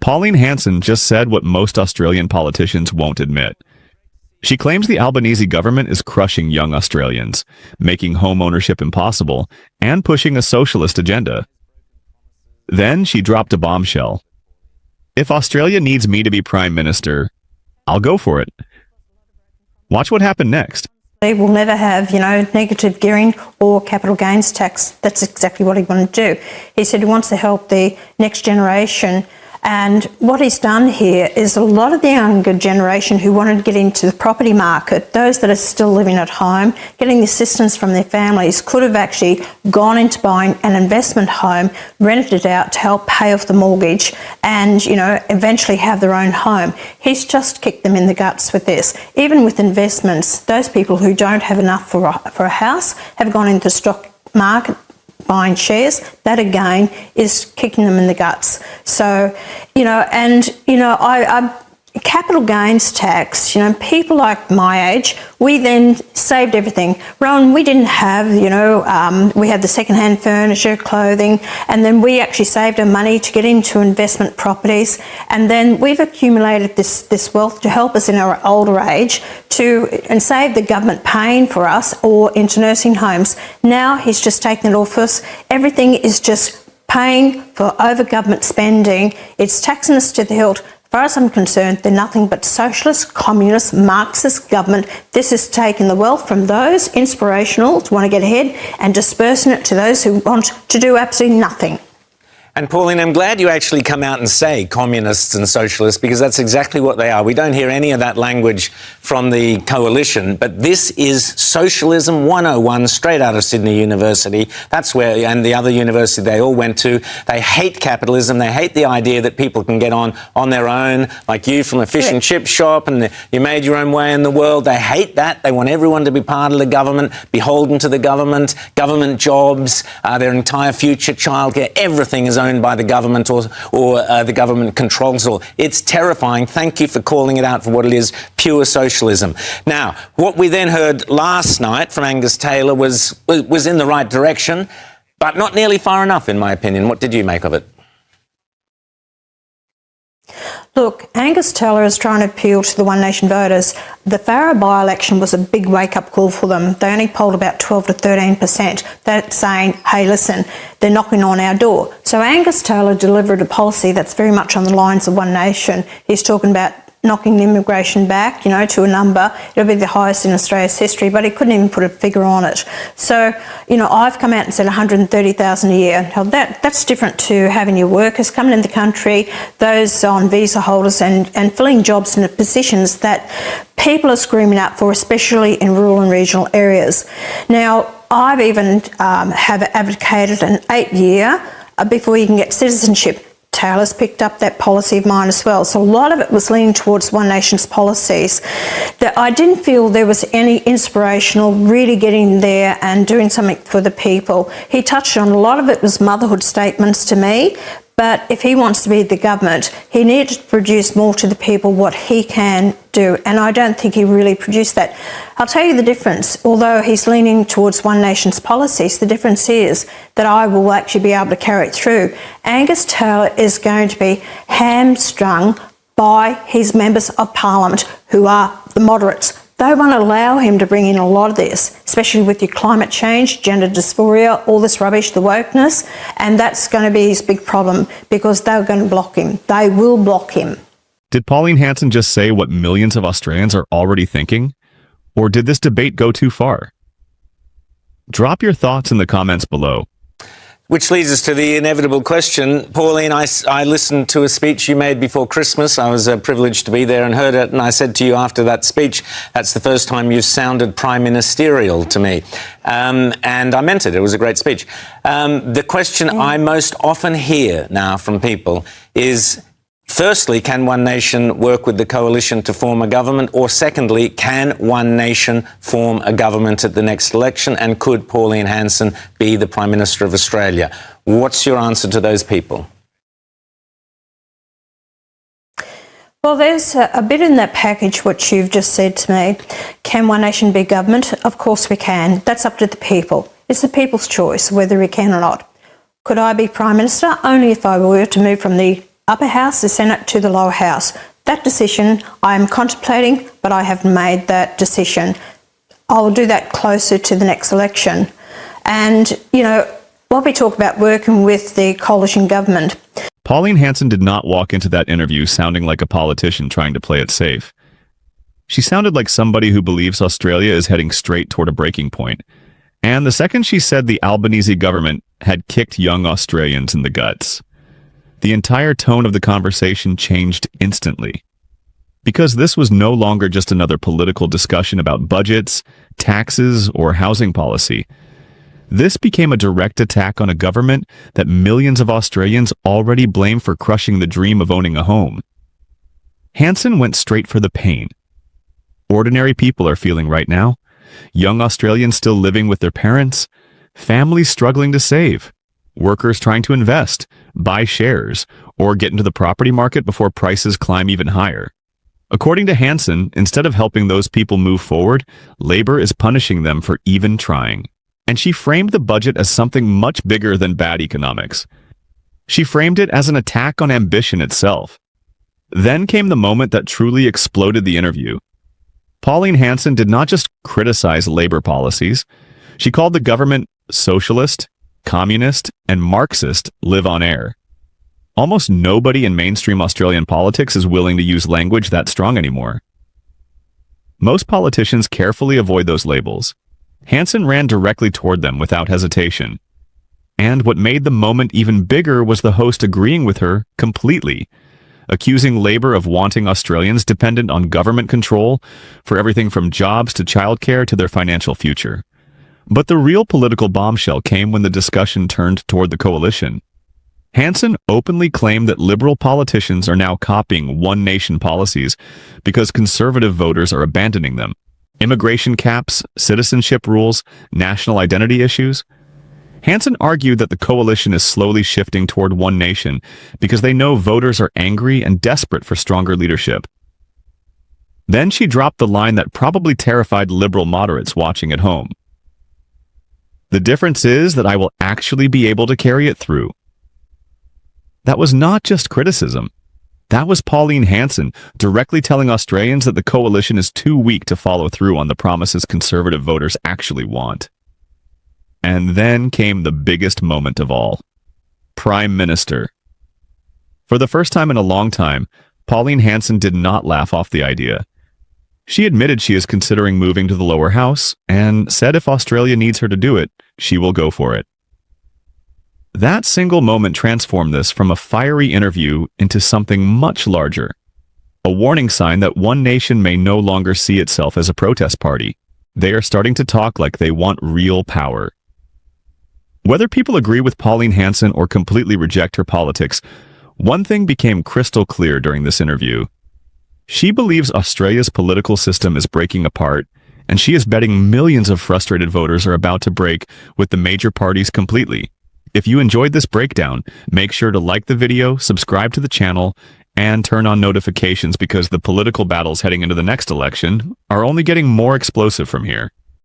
Pauline Hanson just said what most Australian politicians won't admit. She claims the Albanese government is crushing young Australians, making home ownership impossible, and pushing a socialist agenda. Then she dropped a bombshell. If Australia needs me to be Prime Minister, I'll go for it. Watch what happened next. They will never have, negative gearing or capital gains tax. That's exactly what he wanted to do. He said he wants to help the next generation. And what he's done here is a lot of the younger generation who wanted to get into the property market, those that are still living at home, getting the assistance from their families, could have actually gone into buying an investment home, rented it out to help pay off the mortgage and, eventually have their own home. He's just kicked them in the guts with this. Even with investments, those people who don't have enough for a house have gone into the stock market, buying shares. That again is kicking them in the guts. So, capital gains tax, people like my age, we then saved everything. Rowan, we didn't have, we had the second-hand furniture, clothing, and then we actually saved our money to get into investment properties. And then we've accumulated this wealth to help us in our older age and save the government paying for us or into nursing homes. Now he's just taken it off us. Everything is just paying for over government spending. It's taxing us to the hilt. As far as I'm concerned, they're nothing but socialist, communist, Marxist government. This is taking the wealth from those inspirational to want to get ahead and dispersing it to those who want to do absolutely nothing. And Pauline, I'm glad you actually come out and say communists and socialists, because that's exactly what they are. We don't hear any of that language from the coalition, but this is Socialism 101 straight out of Sydney University. That's where, and the other university they all went to. They hate capitalism. They hate the idea that people can get on their own, like you from a fish and chip shop, and you made your own way in the world. They hate that. They want everyone to be part of the government, beholden to the government jobs, their entire future, childcare, everything is owned by the government or the government controls all. It's terrifying. Thank you for calling it out for what it is, pure socialism. Now, what we then heard last night from Angus Taylor was in the right direction, but not nearly far enough, in my opinion. What did you make of it? Look, Angus Taylor is trying to appeal to the One Nation voters. The Farrer by-election was a big wake-up call for them. They only polled about 12 to 13%. That's saying, hey, listen, they're knocking on our door. So Angus Taylor delivered a policy that's very much on the lines of One Nation. He's talking about knocking the immigration back, to a number. It'll be the highest in Australia's history, but he couldn't even put a figure on it. So, I've come out and said 130,000 a year. Now that's different to having your workers coming in the country, those on visa holders and filling jobs in the positions that people are screaming out for, especially in rural and regional areas. Now, I've even have advocated an 8-year before you can get citizenship. Taylor's picked up that policy of mine as well. So a lot of it was leaning towards One Nation's policies. That I didn't feel there was any inspirational really getting there and doing something for the people. He touched on a lot of it was motherhood statements to me. But if he wants to be the government, he needs to produce more to the people what he can do. And I don't think he really produced that. I'll tell you the difference. Although he's leaning towards One Nation's policies, the difference is that I will actually be able to carry it through. Angus Taylor is going to be hamstrung by his members of parliament who are the moderates. They won't allow him to bring in a lot of this, especially with your climate change, gender dysphoria, all this rubbish, the wokeness, and that's going to be his big problem because they're going to block him. They will block him. Did Pauline Hanson just say what millions of Australians are already thinking? Or did this debate go too far? Drop your thoughts in the comments below. Which leads us to the inevitable question. Pauline, I listened to a speech you made before Christmas. I was privileged to be there and heard it, and I said to you after that speech, that's the first time you've sounded prime ministerial to me. And I meant it. It was a great speech. The question I most often hear now from people is, firstly, can One Nation work with the coalition to form a government? Or secondly, can One Nation form a government at the next election? And could Pauline Hanson be the Prime Minister of Australia? What's your answer to those people? Well, there's a bit in that package which you've just said to me. Can One Nation be government? Of course we can. That's up to the people. It's the people's choice whether we can or not. Could I be Prime Minister? Only if I were to move from the upper house, the Senate to the lower house. That decision I'm contemplating, but I haven't made that decision. I'll do that closer to the next election. And, while we talk about working with the coalition government. Pauline Hanson did not walk into that interview sounding like a politician trying to play it safe. She sounded like somebody who believes Australia is heading straight toward a breaking point. And the second she said the Albanese government had kicked young Australians in the guts, the entire tone of the conversation changed instantly. Because this was no longer just another political discussion about budgets, taxes, or housing policy. This became a direct attack on a government that millions of Australians already blame for crushing the dream of owning a home. Hanson went straight for the pain. Ordinary people are feeling right now. Young Australians still living with their parents, families struggling to save, workers trying to invest, buy shares, or get into the property market before prices climb even higher. According to Hanson, instead of helping those people move forward, Labor is punishing them for even trying. And she framed the budget as something much bigger than bad economics. She framed it as an attack on ambition itself. Then came the moment that truly exploded the interview. Pauline Hanson did not just criticize Labor policies. She called the government socialist, communist, and Marxist live on air. Almost nobody in mainstream Australian politics is willing to use language that strong anymore. Most politicians carefully avoid those labels. Hanson ran directly toward them without hesitation. And what made the moment even bigger was the host agreeing with her completely, accusing Labor of wanting Australians dependent on government control for everything from jobs to childcare to their financial future. But the real political bombshell came when the discussion turned toward the coalition. Hanson openly claimed that Liberal politicians are now copying one nation policies because Conservative voters are abandoning them. Immigration caps, citizenship rules, national identity issues. Hanson argued that the coalition is slowly shifting toward one nation because they know voters are angry and desperate for stronger leadership. Then she dropped the line that probably terrified Liberal moderates watching at home. The difference is that I will actually be able to carry it through. That was not just criticism. That was Pauline Hanson directly telling Australians that the coalition is too weak to follow through on the promises Conservative voters actually want. And then came the biggest moment of all. Prime Minister. For the first time in a long time, Pauline Hanson did not laugh off the idea. She admitted she is considering moving to the lower house and said if Australia needs her to do it, she will go for it. That single moment transformed this from a fiery interview into something much larger. A warning sign that one nation may no longer see itself as a protest party. They are starting to talk like they want real power. Whether people agree with Pauline Hanson or completely reject her politics, one thing became crystal clear during this interview. She believes Australia's political system is breaking apart, and she is betting millions of frustrated voters are about to break with the major parties completely. If you enjoyed this breakdown, make sure to like the video, subscribe to the channel, and turn on notifications because the political battles heading into the next election are only getting more explosive from here.